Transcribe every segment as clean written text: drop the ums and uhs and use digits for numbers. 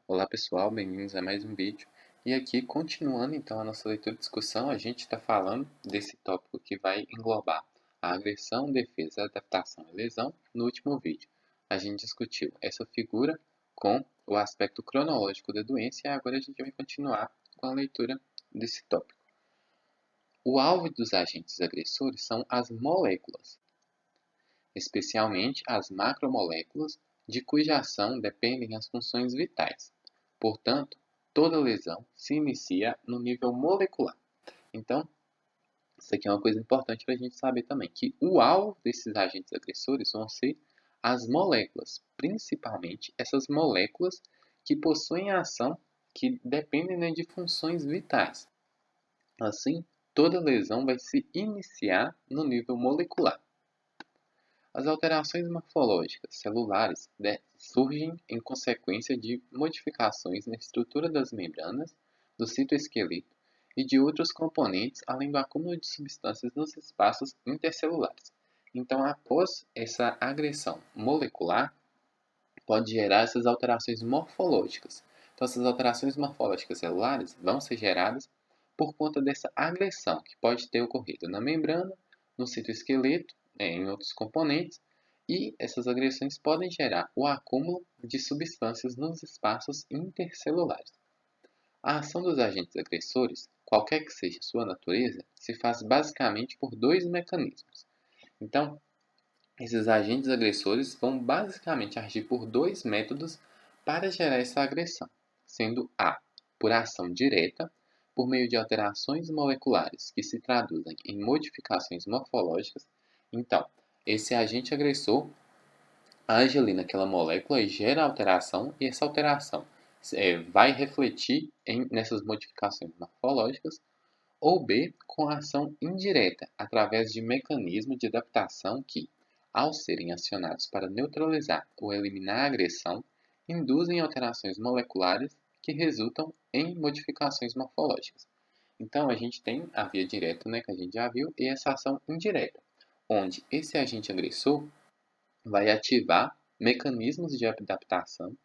Olá pessoal, bem-vindos a mais um vídeo. E aqui, continuando então a nossa leitura e discussão, a gente está falando desse tópico que vai englobar a agressão, defesa, adaptação e lesão. No último vídeo, a gente discutiu essa figura com o aspecto cronológico da doença e agora a gente vai continuar com a leitura desse tópico. O alvo dos agentes agressores são as moléculas, especialmente as macromoléculas, de cuja ação dependem as funções vitais. Portanto, toda lesão se inicia no nível molecular. Então, isso aqui é uma coisa importante para a gente saber também, que o alvo desses agentes agressores vão ser as moléculas, principalmente essas moléculas que possuem a ação que dependem, né, de funções vitais. Assim, toda lesão vai se iniciar no nível molecular. As alterações morfológicas celulares surgem em consequência de modificações na estrutura das membranas, do citoesqueleto e de outros componentes, além do acúmulo de substâncias nos espaços intercelulares. Então, após essa agressão molecular, pode gerar essas alterações morfológicas. Então, essas alterações morfológicas celulares vão ser geradas por conta dessa agressão que pode ter ocorrido na membrana, no citoesqueleto, em outros componentes, e essas agressões podem gerar o acúmulo de substâncias nos espaços intercelulares. A ação dos agentes agressores, qualquer que seja sua natureza, se faz basicamente por dois mecanismos. Então, esses agentes agressores vão basicamente agir por dois métodos para gerar essa agressão, sendo A, por ação direta, por meio de alterações moleculares que se traduzem em modificações morfológicas. Então, esse agente agressor age ali naquela molécula e gera alteração, e essa alteração vai refletir nessas modificações morfológicas, ou B, com ação indireta, através de mecanismos de adaptação que, ao serem acionados para neutralizar ou eliminar a agressão, induzem alterações moleculares que resultam em modificações morfológicas. Então, a gente tem a via direta, né, que a gente já viu, e essa ação indireta, onde esse agente agressor vai ativar mecanismos de adaptação,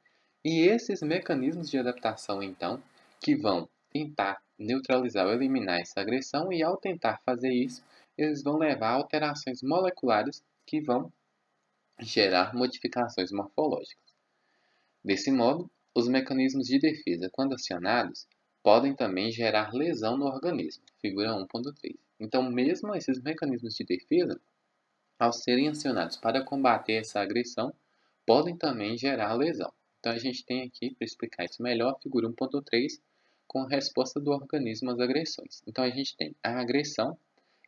e esses mecanismos de adaptação, então, que vão tentar neutralizar ou eliminar essa agressão, e ao tentar fazer isso, eles vão levar a alterações moleculares que vão gerar modificações morfológicas. Desse modo, os mecanismos de defesa, quando acionados, podem também gerar lesão no organismo, figura 1.3. Então, mesmo esses mecanismos de defesa, ao serem acionados para combater essa agressão, podem também gerar lesão. Então, a gente tem aqui, para explicar isso melhor, a figura 1.3 com a resposta do organismo às agressões. Então, a gente tem a agressão,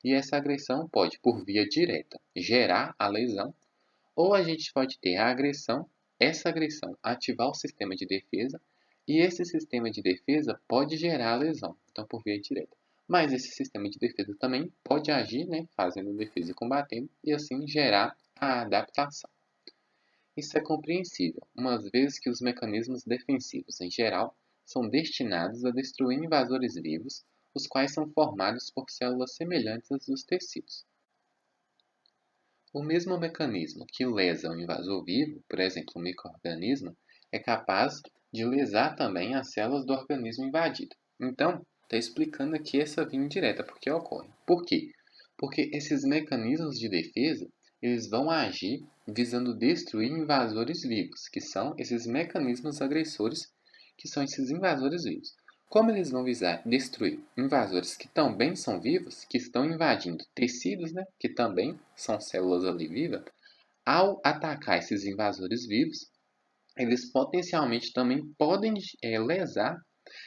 e essa agressão pode, por via direta, gerar a lesão, ou a gente pode ter a agressão, essa agressão ativar o sistema de defesa, e esse sistema de defesa pode gerar a lesão, então por via direta. Mas esse sistema de defesa também pode agir, né, fazendo defesa e combatendo, e assim gerar a adaptação. Isso é compreensível, uma vez que os mecanismos defensivos, em geral, são destinados a destruir invasores vivos, os quais são formados por células semelhantes às dos tecidos. O mesmo mecanismo que lesa um invasor vivo, por exemplo, um micro-organismo, é capaz de lesar também as células do organismo invadido. Então, está explicando aqui essa via indireta, por que ocorre. Por quê? Porque esses mecanismos de defesa, eles vão agir visando destruir invasores vivos, que são esses mecanismos agressores, que são esses invasores vivos. Como eles vão visar destruir invasores que também são vivos, que estão invadindo tecidos, né, que também são células ali vivas, ao atacar esses invasores vivos, eles potencialmente também podem lesar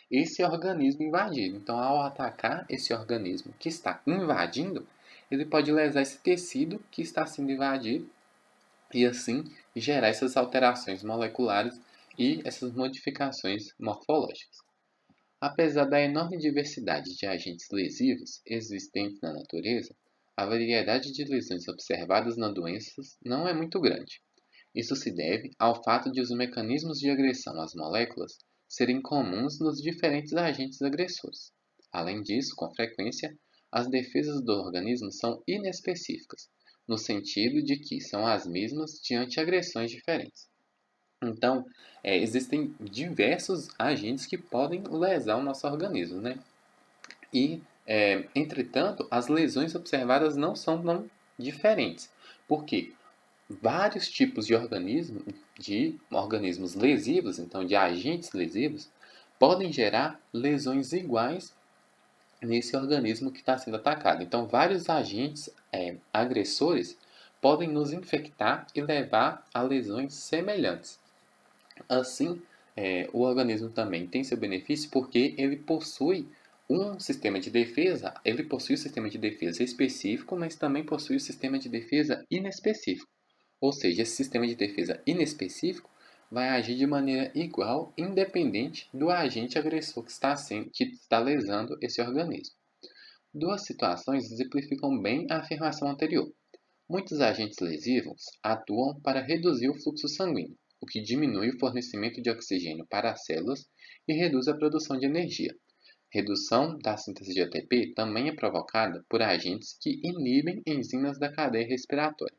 esse organismo invadido. Então, ao atacar esse organismo que está invadindo, ele pode lesar esse tecido que está sendo invadido e assim gerar essas alterações moleculares e essas modificações morfológicas. Apesar da enorme diversidade de agentes lesivos existentes na natureza, a variedade de lesões observadas nas doenças não é muito grande. Isso se deve ao fato de os mecanismos de agressão às moléculas serem comuns nos diferentes agentes agressores. Além disso, com frequência, as defesas do organismo são inespecíficas, no sentido de que são as mesmas diante agressões diferentes. Então, existem diversos agentes que podem lesar o nosso organismo, né? E, entretanto, as lesões observadas não são tão diferentes, porque vários tipos de organismos lesivos, então de agentes lesivos, podem gerar lesões iguais nesse organismo que está sendo atacado. Então, vários agentes agressores podem nos infectar e levar a lesões semelhantes. Assim, o organismo também tem seu benefício porque ele possui um sistema de defesa, ele possui o sistema de defesa específico, mas também possui o sistema de defesa inespecífico. Ou seja, esse sistema de defesa inespecífico vai agir de maneira igual, independente do agente agressor que está lesando esse organismo. Duas situações exemplificam bem a afirmação anterior. Muitos agentes lesivos atuam para reduzir o fluxo sanguíneo, o que diminui o fornecimento de oxigênio para as células e reduz a produção de energia. Redução da síntese de ATP também é provocada por agentes que inibem enzimas da cadeia respiratória.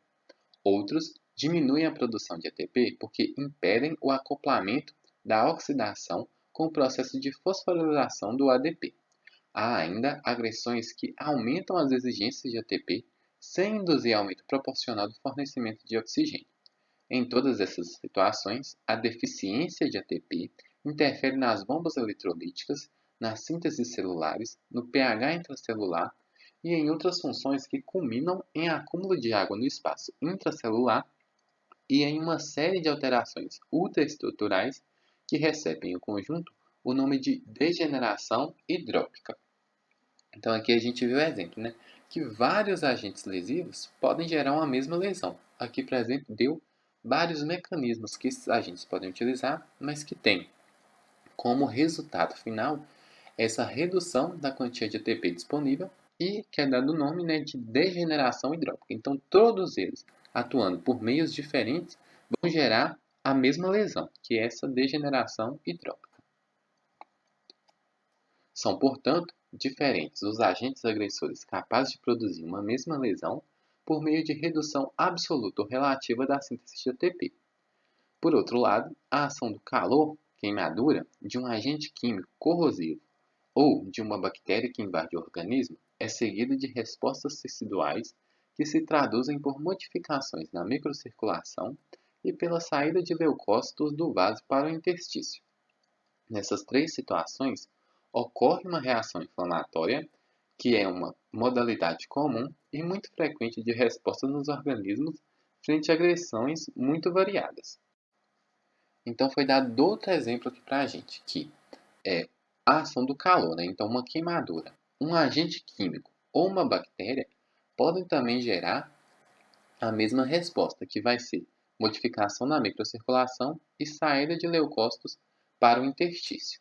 Outros diminuem a produção de ATP porque impedem o acoplamento da oxidação com o processo de fosforilação do ADP. Há ainda agressões que aumentam as exigências de ATP sem induzir aumento proporcional do fornecimento de oxigênio. Em todas essas situações, a deficiência de ATP interfere nas bombas eletrolíticas, nas sínteses celulares, no pH intracelular e em outras funções que culminam em acúmulo de água no espaço intracelular e em uma série de alterações ultraestruturais que recebem em conjunto o nome de degeneração hidrópica. Então aqui a gente viu o exemplo, né? Que vários agentes lesivos podem gerar uma mesma lesão. Aqui, por exemplo, deu vários mecanismos que esses agentes podem utilizar, mas que tem como resultado final essa redução da quantia de ATP disponível e que é dado o nome, né, de degeneração hidrópica. Então todos eles, atuando por meios diferentes, vão gerar a mesma lesão, que é essa degeneração hidrópica. São, portanto, diferentes os agentes agressores capazes de produzir uma mesma lesão por meio de redução absoluta ou relativa da síntese de ATP. Por outro lado, a ação do calor, queimadura, de um agente químico corrosivo ou de uma bactéria que invade o organismo é seguida de respostas teciduais que se traduzem por modificações na microcirculação e pela saída de leucócitos do vaso para o interstício. Nessas três situações, ocorre uma reação inflamatória, que é uma modalidade comum e muito frequente de resposta nos organismos frente a agressões muito variadas. Então, foi dado outro exemplo aqui para a gente, que é a ação do calor, né? Então, uma queimadura, um agente químico ou uma bactéria podem também gerar a mesma resposta, que vai ser modificação na microcirculação e saída de leucócitos para o interstício,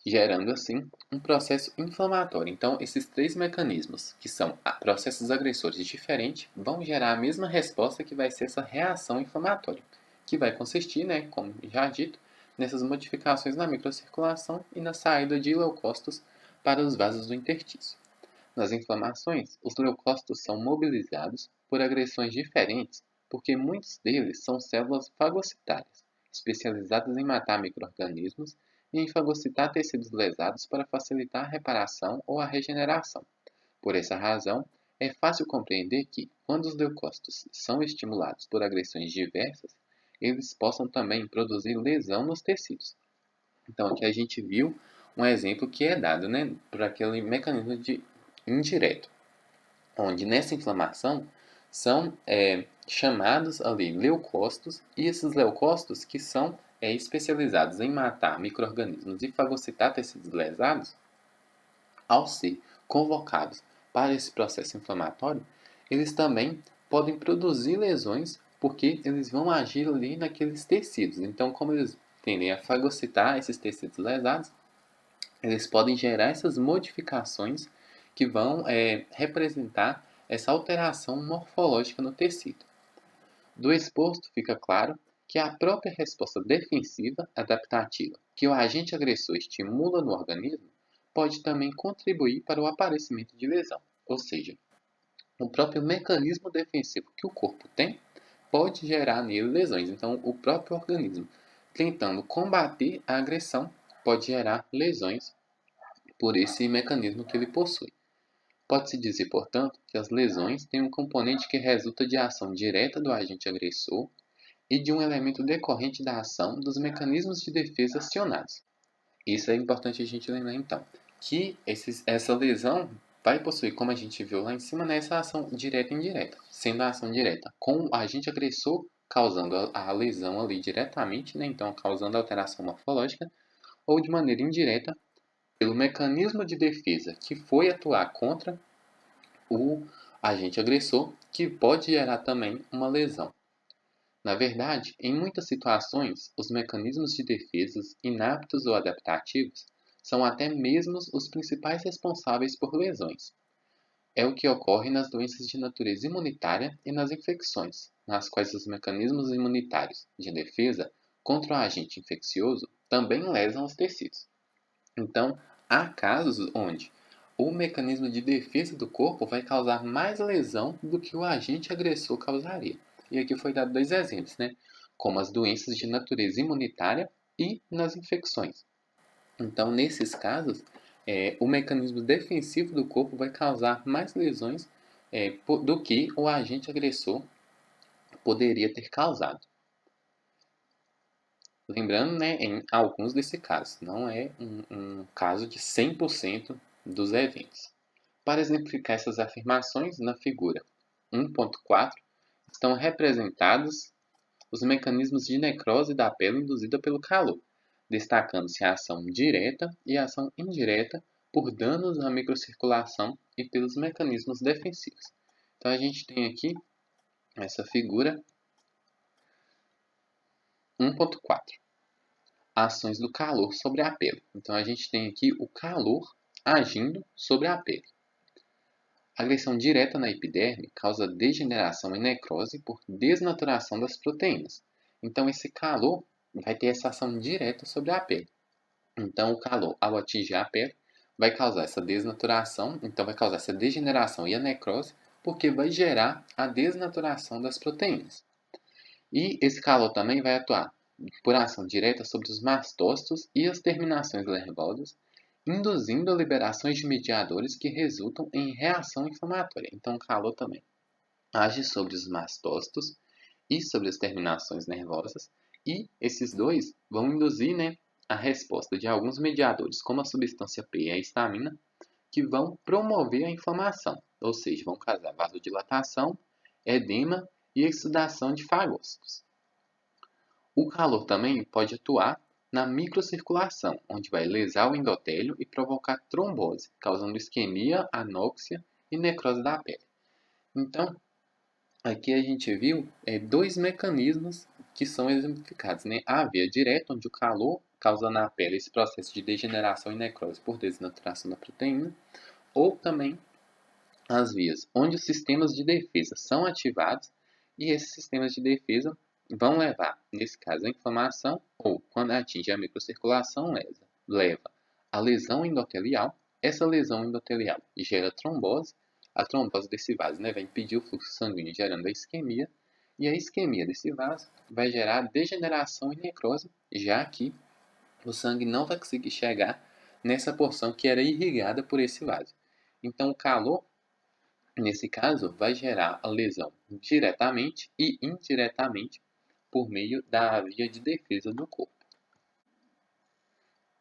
gerando assim um processo inflamatório. Então, esses três mecanismos, que são processos agressores diferentes, vão gerar a mesma resposta, que vai ser essa reação inflamatória, que vai consistir, né, como já dito, nessas modificações na microcirculação e na saída de leucócitos para os vasos do interstício. Nas inflamações, os leucócitos são mobilizados por agressões diferentes porque muitos deles são células fagocitárias, especializadas em matar micro-organismos e em fagocitar tecidos lesados para facilitar a reparação ou a regeneração. Por essa razão, é fácil compreender que, quando os leucócitos são estimulados por agressões diversas, eles possam também produzir lesão nos tecidos. Então, aqui a gente viu um exemplo que é dado, né, por aquele mecanismo de indireto, onde nessa inflamação são chamados ali leucócitos, e esses leucócitos que são especializados em matar micro-organismos e fagocitar tecidos lesados, ao ser convocados para esse processo inflamatório, eles também podem produzir lesões porque eles vão agir ali naqueles tecidos. Então, como eles tendem a fagocitar esses tecidos lesados, eles podem gerar essas modificações que vão representar essa alteração morfológica no tecido. Do exposto fica claro que a própria resposta defensiva adaptativa que o agente agressor estimula no organismo pode também contribuir para o aparecimento de lesão, ou seja, o próprio mecanismo defensivo que o corpo tem pode gerar nele lesões. Então, o próprio organismo, tentando combater a agressão, pode gerar lesões por esse mecanismo que ele possui. Pode-se dizer, portanto, que as lesões têm um componente que resulta de ação direta do agente agressor e de um elemento decorrente da ação dos mecanismos de defesa acionados. Isso é importante a gente lembrar, então, que essa lesão vai possuir, como a gente viu lá em cima, essa ação direta e indireta. Sendo a ação direta com o agente agressor causando a lesão ali diretamente, né? Então causando alteração morfológica, ou de maneira indireta pelo mecanismo de defesa que foi atuar contra o agente agressor, que pode gerar também uma lesão. Na verdade, em muitas situações, os mecanismos de defesa inaptos ou adaptativos são até mesmo os principais responsáveis por lesões. É o que ocorre nas doenças de natureza imunitária e nas infecções, nas quais os mecanismos imunitários de defesa contra o agente infeccioso também lesam os tecidos. Então, há casos onde o mecanismo de defesa do corpo vai causar mais lesão do que o agente agressor causaria. E aqui foi dado 2 exemplos, né? Como as doenças de natureza imunitária e nas infecções. Então, nesses casos, o mecanismo defensivo do corpo vai causar mais lesões do que o agente agressor poderia ter causado. Lembrando, né, em alguns desses casos, não é um caso de 100% dos eventos. Para exemplificar essas afirmações, na figura 1.4 estão representados os mecanismos de necrose da pele induzida pelo calor, destacando-se a ação direta e a ação indireta por danos à microcirculação e pelos mecanismos defensivos. Então a gente tem aqui essa figura 1.4. Ações do calor sobre a pele. Então a gente tem aqui o calor agindo sobre a pele. A agressão direta na epiderme causa degeneração e necrose por desnaturação das proteínas. Então esse calor vai ter essa ação direta sobre a pele. Então o calor, ao atingir a pele, vai causar essa desnaturação, então vai causar essa degeneração e a necrose, porque vai gerar a desnaturação das proteínas. E esse calor também vai atuar por ação direta sobre os mastócitos e as terminações nervosas, induzindo a liberações de mediadores que resultam em reação inflamatória. Então, o calor também age sobre os mastócitos e sobre as terminações nervosas, e esses dois vão induzir, né, a resposta de alguns mediadores, como a substância P e a histamina, que vão promover a inflamação, ou seja, vão causar vasodilatação, edema e exudação de fagócitos. O calor também pode atuar na microcirculação, onde vai lesar o endotélio e provocar trombose, causando isquemia, anóxia e necrose da pele. Então, aqui a gente viu 2 mecanismos que são exemplificados, né? A via direta, onde o calor causa na pele esse processo de degeneração e necrose por desnaturação da proteína, ou também as vias onde os sistemas de defesa são ativados e esses sistemas de defesa vão levar, nesse caso, a inflamação ou, quando atinge a microcirculação, leva a lesão endotelial. Essa lesão endotelial gera trombose. A trombose desse vaso, né, vai impedir o fluxo sanguíneo, gerando a isquemia. E a isquemia desse vaso vai gerar degeneração e necrose, já que o sangue não vai conseguir chegar nessa porção que era irrigada por esse vaso. Então, o calor, nesse caso, vai gerar a lesão diretamente e indiretamente por meio da via de defesa do corpo.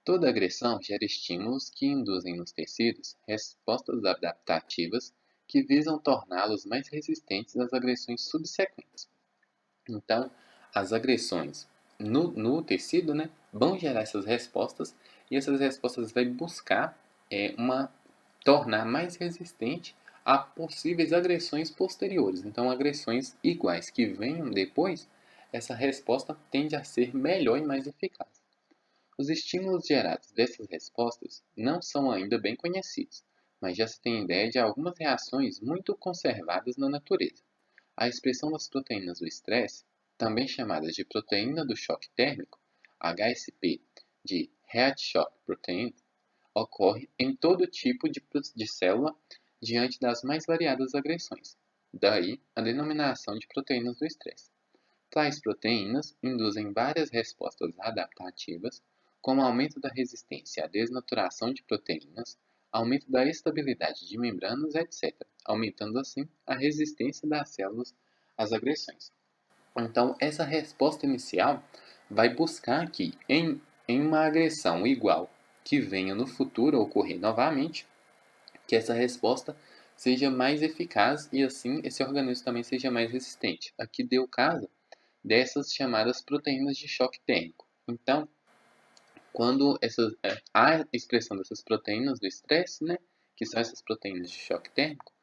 Toda agressão gera estímulos que induzem nos tecidos respostas adaptativas que visam torná-los mais resistentes às agressões subsequentes. Então, as agressões no tecido, né, vão gerar essas respostas e essas respostas vão buscar tornar mais resistente a possíveis agressões posteriores. Então, agressões iguais que venham depois, essa resposta tende a ser melhor e mais eficaz. Os estímulos gerados dessas respostas não são ainda bem conhecidos, mas já se tem ideia de algumas reações muito conservadas na natureza. A expressão das proteínas do estresse, também chamadas de proteína do choque térmico, HSP, de Heat Shock Protein, ocorre em todo tipo de célula diante das mais variadas agressões. Daí a denominação de proteínas do estresse. Tais proteínas induzem várias respostas adaptativas, como aumento da resistência à desnaturação de proteínas, aumento da estabilidade de membranas, etc., aumentando assim a resistência das células às agressões. Então, essa resposta inicial vai buscar que, em uma agressão igual que venha no futuro ocorrer novamente, que essa resposta seja mais eficaz e assim esse organismo também seja mais resistente. Aqui deu o caso dessas chamadas proteínas de choque térmico. Então, quando a expressão dessas proteínas do estresse, né, que são essas proteínas de choque térmico,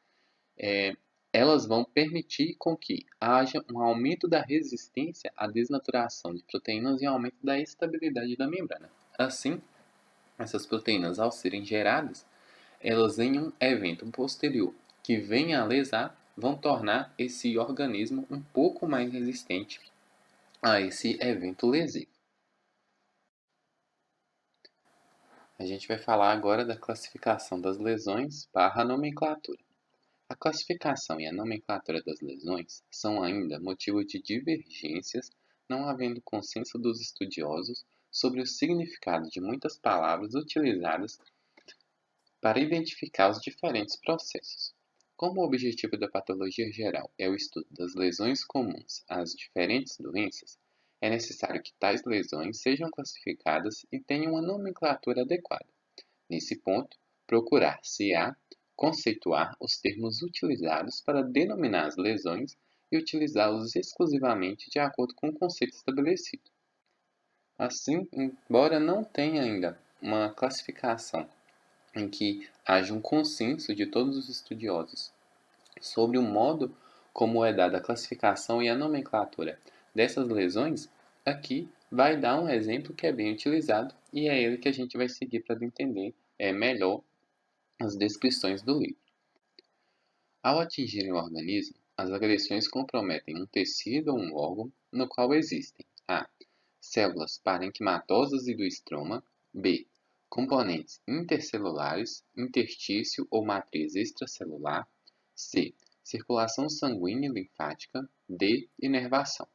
elas vão permitir com que haja um aumento da resistência à desnaturação de proteínas e aumento da estabilidade da membrana. Assim, essas proteínas, ao serem geradas, elas em um evento posterior que venha a lesar, vão tornar esse organismo um pouco mais resistente a esse evento lesivo. A gente vai falar agora da classificação das lesões / nomenclatura. A classificação e a nomenclatura das lesões são ainda motivo de divergências, não havendo consenso dos estudiosos sobre o significado de muitas palavras utilizadas para identificar os diferentes processos. Como o objetivo da patologia geral é o estudo das lesões comuns às diferentes doenças, é necessário que tais lesões sejam classificadas e tenham uma nomenclatura adequada. Nesse ponto, procurar-se-á conceituar os termos utilizados para denominar as lesões e utilizá-los exclusivamente de acordo com o conceito estabelecido. Assim, embora não tenha ainda uma classificação em que haja um consenso de todos os estudiosos sobre o modo como é dada a classificação e a nomenclatura dessas lesões, aqui vai dar um exemplo que é bem utilizado e é ele que a gente vai seguir para entender melhor as descrições do livro. Ao atingirem o organismo, as agressões comprometem um tecido ou um órgão no qual existem a. Células parenquimatosas e do estroma, b. Componentes intercelulares, interstício ou matriz extracelular, c. Circulação sanguínea e linfática, d. Inervação.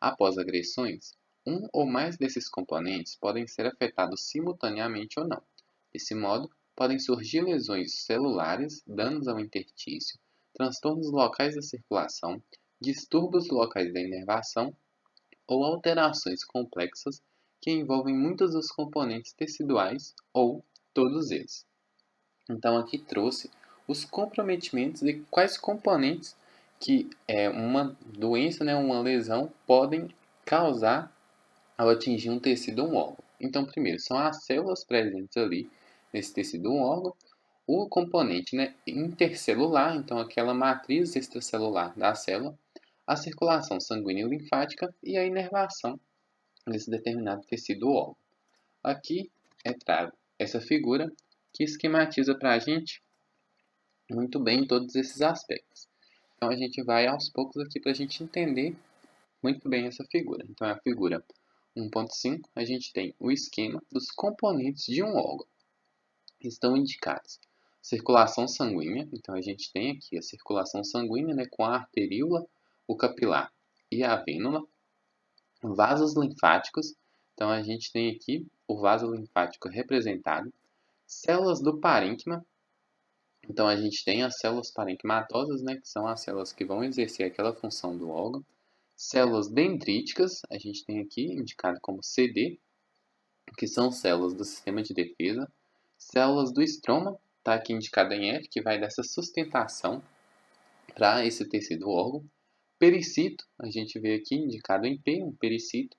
Após agressões, um ou mais desses componentes podem ser afetados simultaneamente ou não. Desse modo, podem surgir lesões celulares, danos ao interstício, transtornos locais da circulação, distúrbios locais da inervação ou alterações complexas que envolvem muitos dos componentes teciduais ou todos eles. Então aqui trouxe os comprometimentos e quais componentes que uma doença, uma lesão, podem causar ao atingir um tecido ou um órgão. Então, primeiro, são as células presentes ali nesse tecido ou um órgão, o componente intercelular, então aquela matriz extracelular da célula, a circulação sanguínea e linfática e a inervação desse determinado tecido ou órgão. Aqui é trago essa figura que esquematiza para a gente muito bem todos esses aspectos. Então a gente vai aos poucos aqui para a gente entender muito bem essa figura. Então é a figura 1.5, a gente tem o esquema dos componentes de um órgão. Estão indicados circulação sanguínea, então a gente tem aqui a circulação sanguínea com a arteríola, o capilar e a vênula. Vasos linfáticos, então a gente tem aqui o vaso linfático representado. Células do parênquima, então a gente tem as células parenquimatosas, que são as células que vão exercer aquela função do órgão. Células dendríticas, a gente tem aqui indicado como CD, que são células do sistema de defesa. Células do estroma, está aqui indicado em F, que vai dar essa sustentação para esse tecido órgão. Pericito, a gente vê aqui indicado em P, um pericito,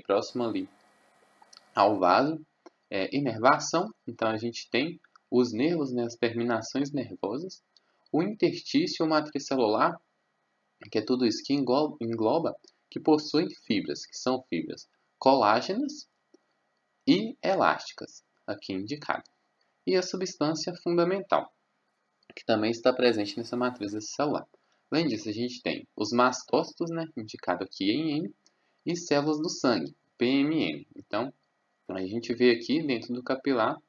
próximo ali ao vaso. Inervação, então a gente tem os nervos, as terminações nervosas. O interstício matricelular, que é tudo isso que engloba, que possuem fibras, que são fibras colágenas e elásticas, aqui indicado. E a substância fundamental, que também está presente nessa matriz celular. Além disso, a gente tem os mastócitos, indicado aqui em M, e células do sangue, PMN. Então, a gente vê aqui dentro do capilar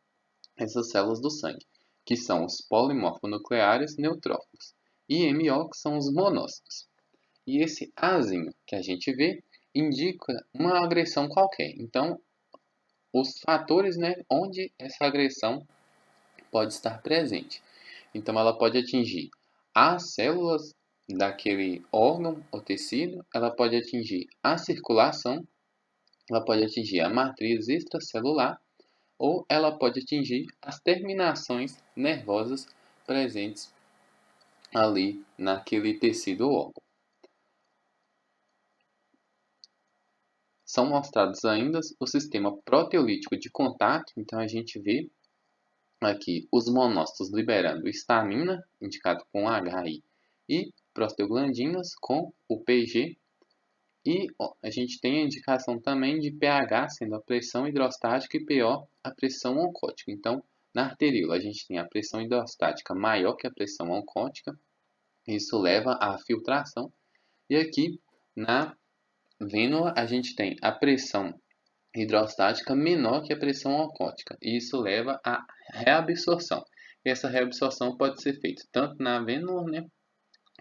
essas células do sangue, que são os polimorfonucleares neutrófilos, e MO, que são os monócitos. E esse Azinho que a gente vê indica uma agressão qualquer. Então, os fatores, né, onde essa agressão pode estar presente. Então, ela pode atingir as células daquele órgão ou tecido, ela pode atingir a circulação, ela pode atingir a matriz extracelular ou ela pode atingir as terminações nervosas presentes ali naquele tecido ou órgão. São mostrados ainda o sistema proteolítico de contato, então a gente vê aqui os monócitos liberando histamina, indicado com HI, e prostaglandinas com o PG. E a gente tem a indicação também de pH, sendo a pressão hidrostática, e PO, a pressão oncótica. Então, na arteríola, a gente tem a pressão hidrostática maior que a pressão oncótica, isso leva à filtração. E aqui, na vênula, a gente tem a pressão hidrostática menor que a pressão oncótica, e isso leva à reabsorção. E essa reabsorção pode ser feita tanto na vênula, né,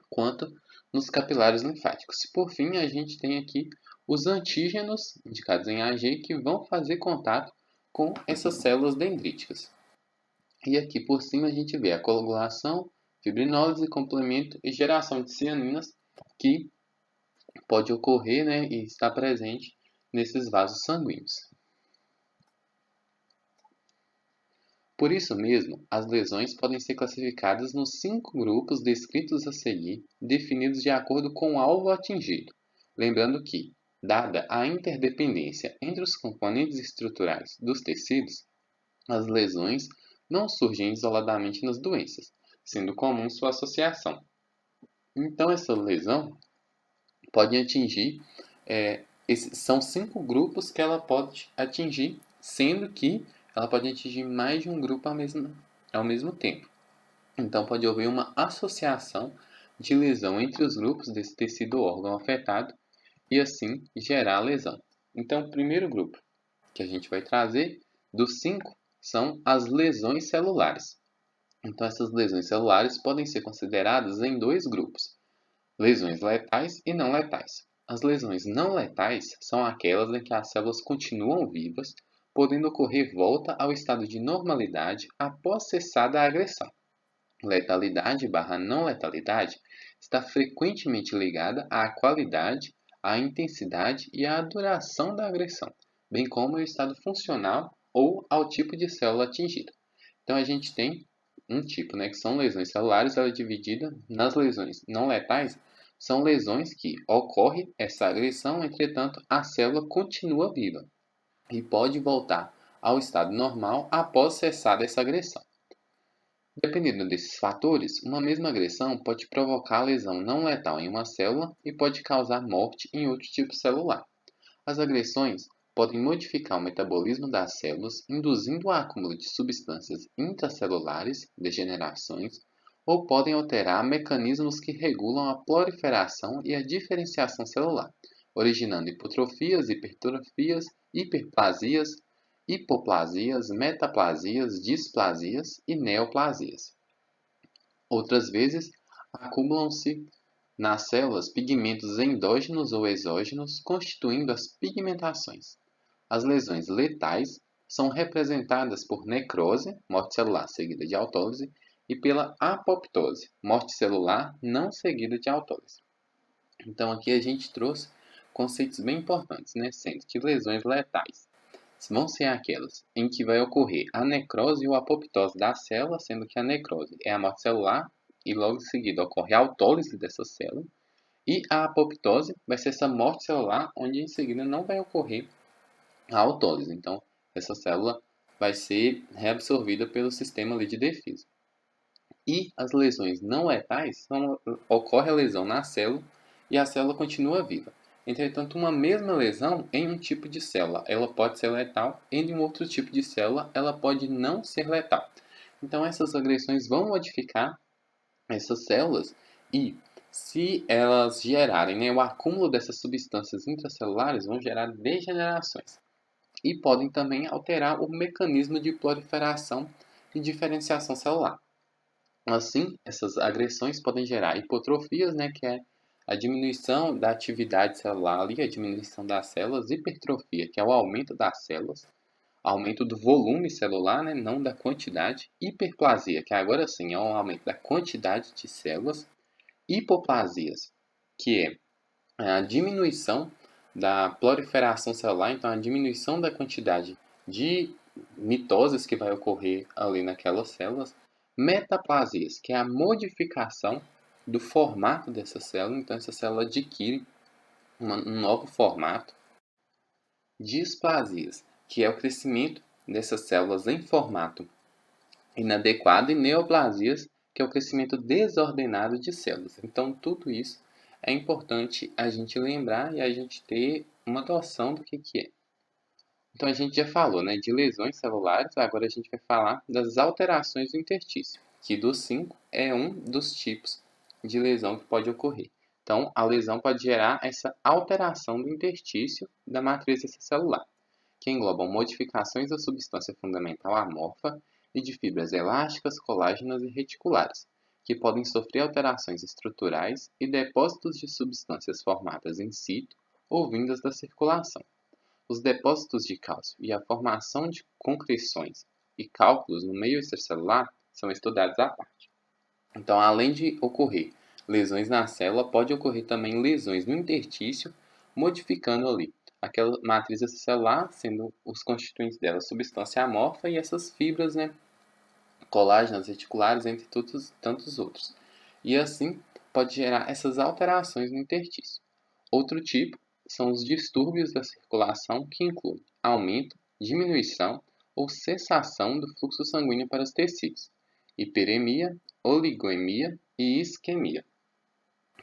quanto nos capilares linfáticos. Por fim, a gente tem aqui os antígenos, indicados em Ag, que vão fazer contato com essas células dendríticas. E aqui por cima a gente vê a coagulação, fibrinólise, complemento e geração de cianinas, que pode ocorrer, né, e está presente nesses vasos sanguíneos. Por isso mesmo, as lesões podem ser classificadas nos 5 grupos descritos a seguir, definidos de acordo com o alvo atingido. Lembrando que, dada a interdependência entre os componentes estruturais dos tecidos, as lesões não surgem isoladamente nas doenças, sendo comum sua associação. Então, essa lesão pode atingir, são 5 grupos que ela pode atingir, sendo que ela pode atingir mais de um grupo ao mesmo tempo. Então, pode haver uma associação de lesão entre os grupos desse tecido ou órgão afetado e, assim, gerar a lesão. Então, o primeiro grupo que a gente vai trazer, dos 5, são as lesões celulares. Então, essas lesões celulares podem ser consideradas em 2 grupos: lesões letais e não letais. As lesões não letais são aquelas em que as células continuam vivas, podendo ocorrer volta ao estado de normalidade após cessada a agressão. Letalidade/não letalidade está frequentemente ligada à qualidade, à intensidade e à duração da agressão, bem como ao estado funcional ou ao tipo de célula atingida. Então a gente tem um tipo, né, que são lesões celulares, ela é dividida nas lesões não letais, são lesões que ocorre essa agressão, entretanto a célula continua viva e pode voltar ao estado normal após cessar essa agressão. Dependendo desses fatores, uma mesma agressão pode provocar lesão não letal em uma célula e pode causar morte em outro tipo celular. As agressões podem modificar o metabolismo das células, induzindo o acúmulo de substâncias intracelulares, degenerações, ou podem alterar mecanismos que regulam a proliferação e a diferenciação celular, originando hipotrofias, hipertrofias, hiperplasias, hipoplasias, metaplasias, displasias e neoplasias. Outras vezes, acumulam-se nas células pigmentos endógenos ou exógenos, constituindo as pigmentações. As lesões letais são representadas por necrose, morte celular seguida de autólise, e pela apoptose, morte celular não seguida de autólise. Então aqui a gente trouxe conceitos bem importantes, né? Sendo que lesões letais vão ser aquelas em que vai ocorrer a necrose ou apoptose da célula, sendo que a necrose é a morte celular e logo em seguida ocorre a autólise dessa célula, e a apoptose vai ser essa morte celular, onde em seguida não vai ocorrer a autólise. Então, essa célula vai ser reabsorvida pelo sistema ali de defesa. E as lesões não letais, ocorre a lesão na célula e a célula continua viva. Entretanto, uma mesma lesão em um tipo de célula, ela pode ser letal, e em um outro tipo de célula, ela pode não ser letal. Então, essas agressões vão modificar essas células e, se elas gerarem, né, o acúmulo dessas substâncias intracelulares, vão gerar degenerações e podem também alterar o mecanismo de proliferação e diferenciação celular. Assim, essas agressões podem gerar hipotrofias, né, que é A diminuição da atividade celular ali, a diminuição das células, hipertrofia, que é o aumento das células, aumento do volume celular, né, não da quantidade, hiperplasia, que agora sim é um aumento da quantidade de células, hipoplasias, que é a diminuição da proliferação celular, então a diminuição da quantidade de mitoses que vai ocorrer ali naquelas células, metaplasias, que é a modificação do formato dessa célula, então essa célula adquire um novo formato, displasias, que é o crescimento dessas células em formato inadequado, e neoplasias, que é o crescimento desordenado de células. Então, tudo isso é importante a gente lembrar e a gente ter uma noção do que é. Então, a gente já falou, né, de lesões celulares, agora a gente vai falar das alterações do interstício, que dos 5 é um dos tipos de lesão que pode ocorrer. Então, a lesão pode gerar essa alteração do interstício da matriz extracelular, que englobam modificações da substância fundamental amorfa e de fibras elásticas, colágenas e reticulares, que podem sofrer alterações estruturais e depósitos de substâncias formadas in situ ou vindas da circulação. Os depósitos de cálcio e a formação de concreções e cálculos no meio extracelular são estudados à parte. Então, além de ocorrer lesões na célula, pode ocorrer também lesões no interstício, modificando ali aquela matriz extracelular, sendo os constituintes dela substância amorfa e essas fibras, né, colágenas, reticulares, entre tantos outros. E assim pode gerar essas alterações no interstício. Outro tipo são os distúrbios da circulação, que incluem aumento, diminuição ou cessação do fluxo sanguíneo para os tecidos, hiperemia, oligoemia e isquemia,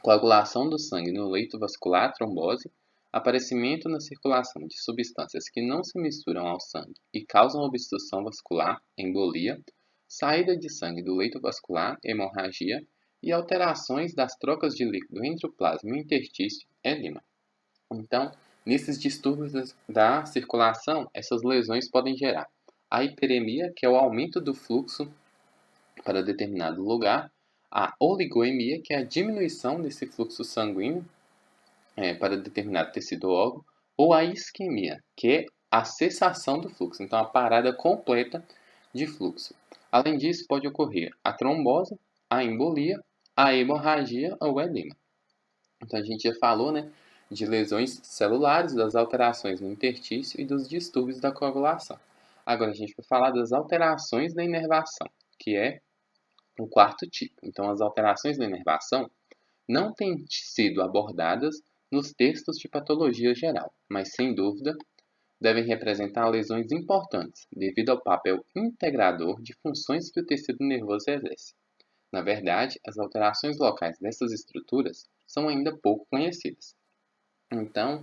coagulação do sangue no leito vascular, trombose, aparecimento na circulação de substâncias que não se misturam ao sangue e causam obstrução vascular, embolia, saída de sangue do leito vascular, hemorragia, e alterações das trocas de líquido entre o plasma e o interstício, edema. Então, nesses distúrbios da circulação, essas lesões podem gerar a hiperemia, que é o aumento do fluxo para determinado lugar, a oligoemia, que é a diminuição desse fluxo sanguíneo para determinado tecido ou órgão, ou a isquemia, que é a cessação do fluxo, então a parada completa de fluxo. Além disso, pode ocorrer a trombose, a embolia, a hemorragia ou o edema. Então a gente já falou, né, de lesões celulares, das alterações no interstício e dos distúrbios da coagulação. Agora a gente vai falar das alterações na inervação, que é o quarto tipo. Então as alterações na inervação não têm sido abordadas nos textos de patologia geral, mas sem dúvida devem representar lesões importantes devido ao papel integrador de funções que o tecido nervoso exerce. Na verdade, as alterações locais dessas estruturas são ainda pouco conhecidas. Então,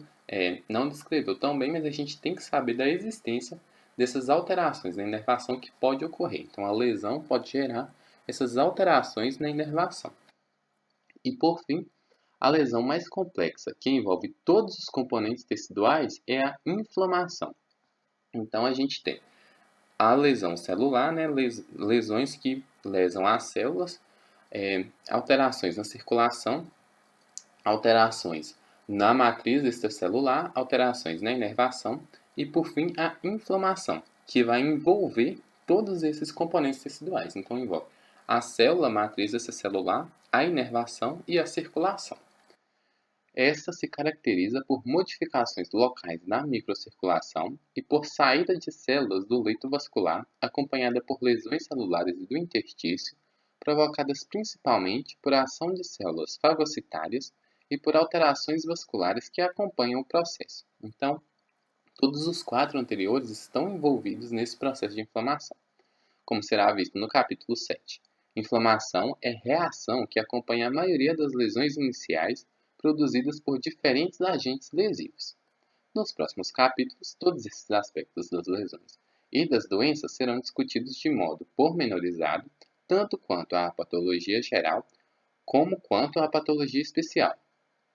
não descreveu tão bem, mas a gente tem que saber da existência dessas alterações na inervação que pode ocorrer. Então, a lesão pode gerar essas alterações na inervação. E, por fim, a lesão mais complexa, que envolve todos os componentes teciduais, é a inflamação. Então, a gente tem a lesão celular, né, lesões que lesam as células, alterações na circulação, alterações na matriz extracelular, alterações na inervação e, por fim, a inflamação, que vai envolver todos esses componentes teciduais. Então, envolve a célula, a matriz extracelular, a inervação e a circulação. Esta se caracteriza por modificações locais na microcirculação e por saída de células do leito vascular, acompanhada por lesões celulares do interstício, provocadas principalmente por ação de células fagocitárias e por alterações vasculares que acompanham o processo. Então, todos os 4 anteriores estão envolvidos nesse processo de inflamação, como será visto no capítulo 7. Inflamação é reação que acompanha a maioria das lesões iniciais produzidas por diferentes agentes lesivos. Nos próximos capítulos, todos esses aspectos das lesões e das doenças serão discutidos de modo pormenorizado, tanto quanto à patologia geral, como quanto à patologia especial,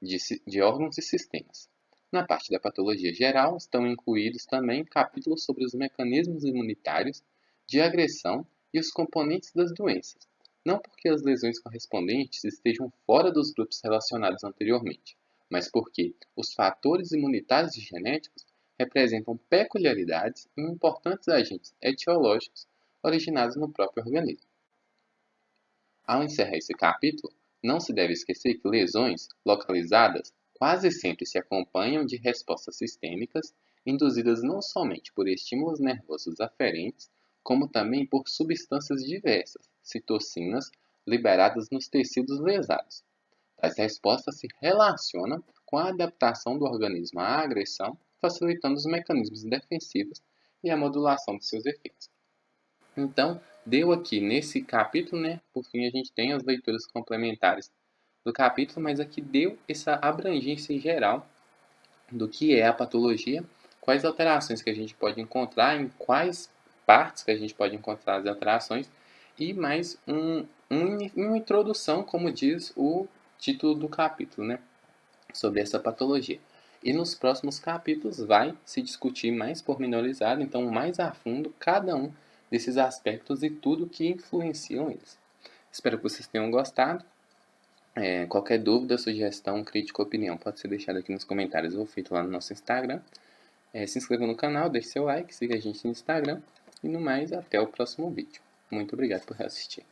de órgãos e sistemas. Na parte da patologia geral, estão incluídos também capítulos sobre os mecanismos imunitários de agressão e os componentes das doenças, não porque as lesões correspondentes estejam fora dos grupos relacionados anteriormente, mas porque os fatores imunitários e genéticos representam peculiaridades e importantes agentes etiológicos originados no próprio organismo. Ao encerrar esse capítulo, não se deve esquecer que lesões localizadas quase sempre se acompanham de respostas sistêmicas induzidas não somente por estímulos nervosos aferentes, como também por substâncias diversas, citocinas, liberadas nos tecidos lesados. Tais respostas se relacionam com a adaptação do organismo à agressão, facilitando os mecanismos defensivos e a modulação de seus efeitos. Então, deu aqui nesse capítulo, né? Por fim, a gente tem as leituras complementares do capítulo, mas aqui deu essa abrangência geral do que é a patologia, quais alterações que a gente pode encontrar, em quais partes que a gente pode encontrar as alterações, e mais uma introdução, como diz o título do capítulo, né? Sobre essa patologia. E nos próximos capítulos vai se discutir mais pormenorizado, então mais a fundo, cada um desses aspectos e tudo que influenciam eles. Espero que vocês tenham gostado. Qualquer dúvida, sugestão, crítica, opinião pode ser deixada aqui nos comentários ou feito lá no nosso Instagram. Se inscreva no canal, deixe seu like, siga a gente no Instagram. E no mais, até o próximo vídeo. Muito obrigado por assistir.